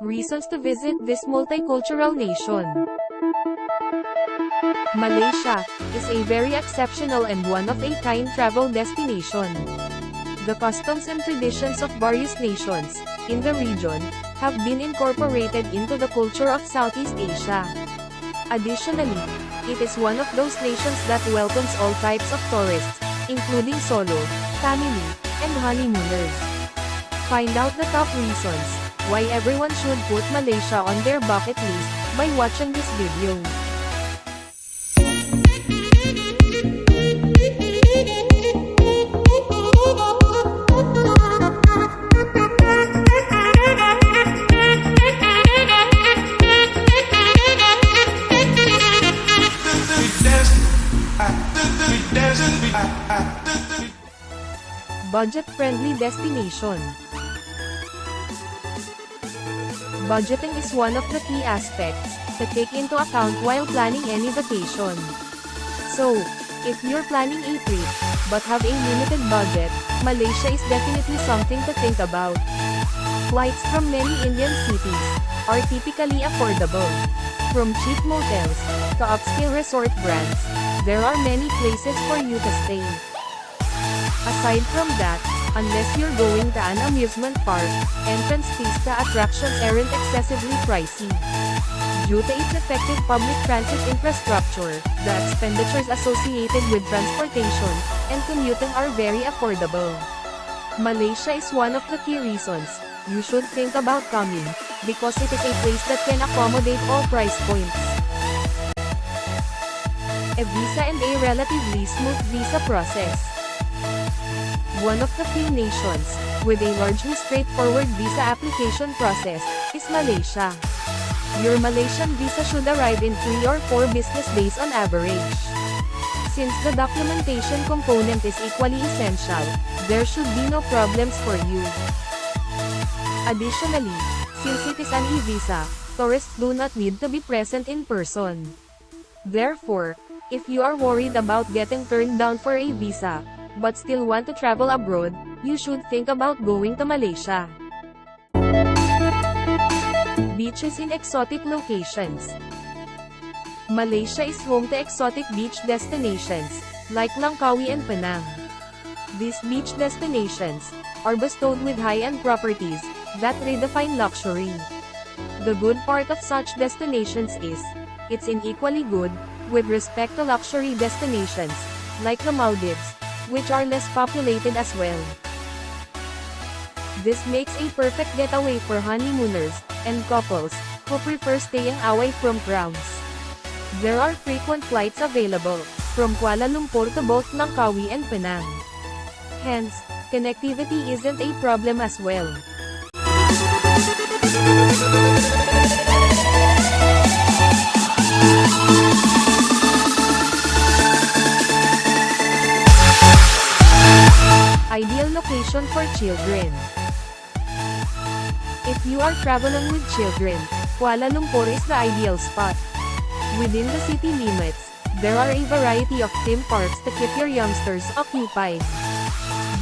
Reasons to visit this multicultural nation. Malaysia is a very exceptional and one-of-a-kind travel destination. The customs and traditions of various nations in the region have been incorporated into the culture of Southeast Asia. Additionally, it is one of those nations that welcomes all types of tourists, including solo, family, and honeymooners. Find out the top reasons why everyone should put Malaysia on their bucket list by watching this video. Budget-friendly destination. Budgeting is one of the key aspects to take into account while planning any vacation. So, if you're planning a trip, but have a limited budget, Malaysia is definitely something to think about. Flights from many Indian cities are typically affordable. From cheap motels to upscale resort brands, there are many places for you to stay. Aside from that, unless you're going to an amusement park, entrance fees to attractions aren't excessively pricey. Due to its effective public transit infrastructure, the expenditures associated with transportation and commuting are very affordable. Malaysia is one of the key reasons you should think about coming, because it is a place that can accommodate all price points. A visa and a relatively smooth visa process. One of the few nations with a largely straightforward visa application process is Malaysia. Your Malaysian visa should arrive in 3 or 4 business days on average. Since the documentation component is equally essential, there should be no problems for you. Additionally, since it is an e-visa, tourists do not need to be present in person. Therefore, if you are worried about getting turned down for a visa, but still want to travel abroad, you should think about going to Malaysia. Beaches in exotic locations. Malaysia is home to exotic beach destinations, like Langkawi and Penang. These beach destinations are bestowed with high-end properties that redefine luxury. The good part of such destinations is, it's equally good with respect to luxury destinations, like the Maldives, which are less populated as well. This makes a perfect getaway for honeymooners and couples who prefer staying away from crowds. There are frequent flights available from Kuala Lumpur to both Langkawi and Penang. Hence, connectivity isn't a problem as well. Ideal location for children. If you are traveling with children, Kuala Lumpur is the ideal spot. Within the city limits, there are a variety of theme parks to keep your youngsters occupied.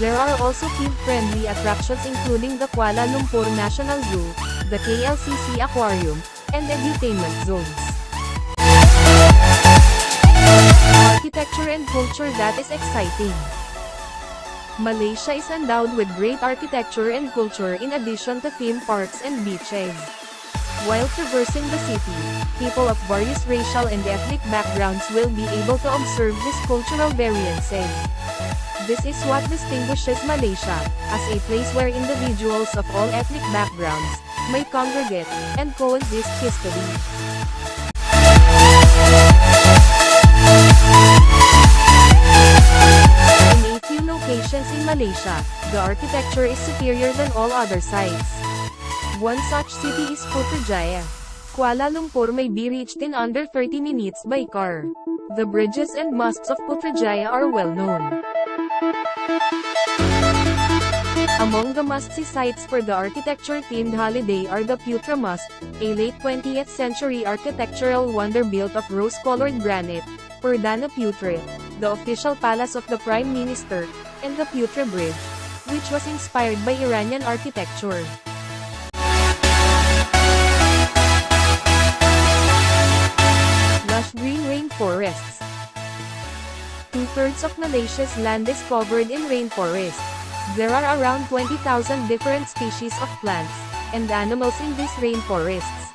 There are also kid-friendly attractions including the Kuala Lumpur National Zoo, the KLCC Aquarium, and edutainment zones. Architecture and culture that is exciting. Malaysia is endowed with great architecture and culture in addition to theme parks and beaches. While traversing the city, people of various racial and ethnic backgrounds will be able to observe these cultural variances. This is what distinguishes Malaysia as a place where individuals of all ethnic backgrounds may congregate and coexist peacefully. Locations in Malaysia, the architecture is superior than all other sites. One such city is Putrajaya. Kuala Lumpur may be reached in under 30 minutes by car. The bridges and mosques of Putrajaya are well known. Among the must-see sites for the architecture-themed holiday are the Putra Mosque, a late 20th century architectural wonder built of rose-colored granite, Perdana Putra, the official palace of the Prime Minister, and the Putra Bridge, which was inspired by Iranian architecture. rainforests. Two-thirds of Malaysia's land is covered in rainforest. There are around 20,000 different species of plants and animals in these rainforests.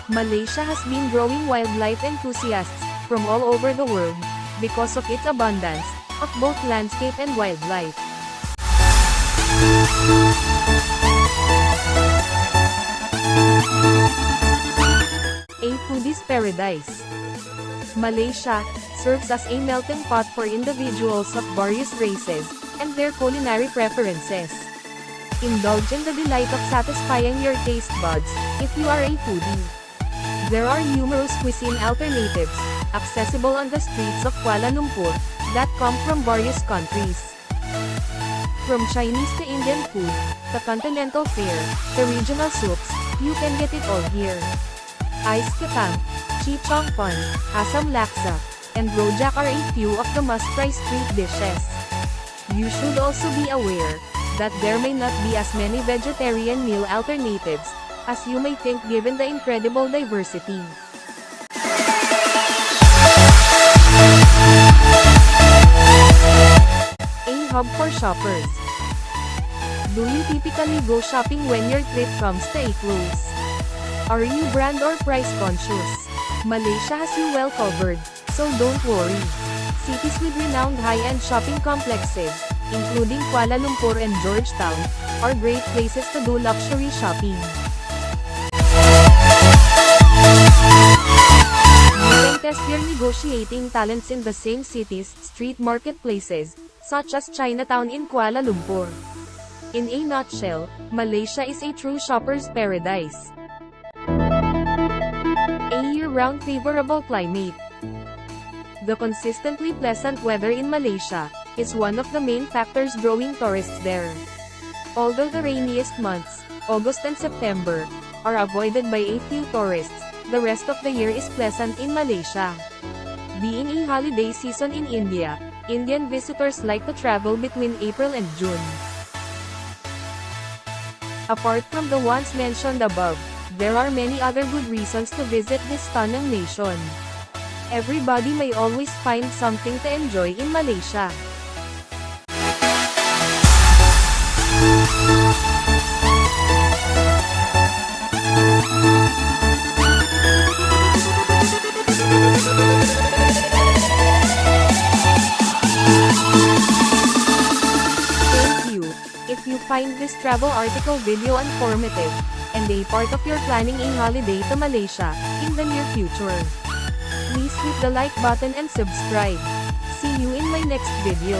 Malaysia has been drawing wildlife enthusiasts from all over the world because of its abundance of both landscape and wildlife. A foodie's paradise. Malaysia serves as a melting pot for individuals of various races and their culinary preferences. Indulge in the delight of satisfying your taste buds if you are a foodie. There are numerous cuisine alternatives accessible on the streets of Kuala Lumpur that come from various countries. From Chinese to Indian food, to continental fare, to regional soups, you can get it all here. Ice Katang, Chi Chong Pon, Asam Laksa, and Rojak are a few of the must-try street dishes. You should also be aware that there may not be as many vegetarian meal alternatives as you may think given the incredible diversity. A hub for shoppers. Do you typically go shopping when your trip comes to a close? Are you brand or price conscious? Malaysia has you well covered, so don't worry. Cities with renowned high-end shopping complexes, including Kuala Lumpur and Georgetown, are great places to do luxury shopping. You can test your negotiating talents in the same city's street marketplaces, such as Chinatown in Kuala Lumpur. In a nutshell, Malaysia is a true shopper's paradise. A year-round favorable climate. The consistently pleasant weather in Malaysia is one of the main factors drawing tourists there. Although the rainiest months, August and September, are avoided by a few tourists, the rest of the year is pleasant in Malaysia. Being a holiday season in India, Indian visitors like to travel between April and June. Apart from the ones mentioned above, there are many other good reasons to visit this stunning nation. Everybody may always find something to enjoy in Malaysia. Thank you. If you find this travel article video informative, and a part of your planning a holiday to Malaysia, in the near future, please hit the like button and subscribe. See you in my next video.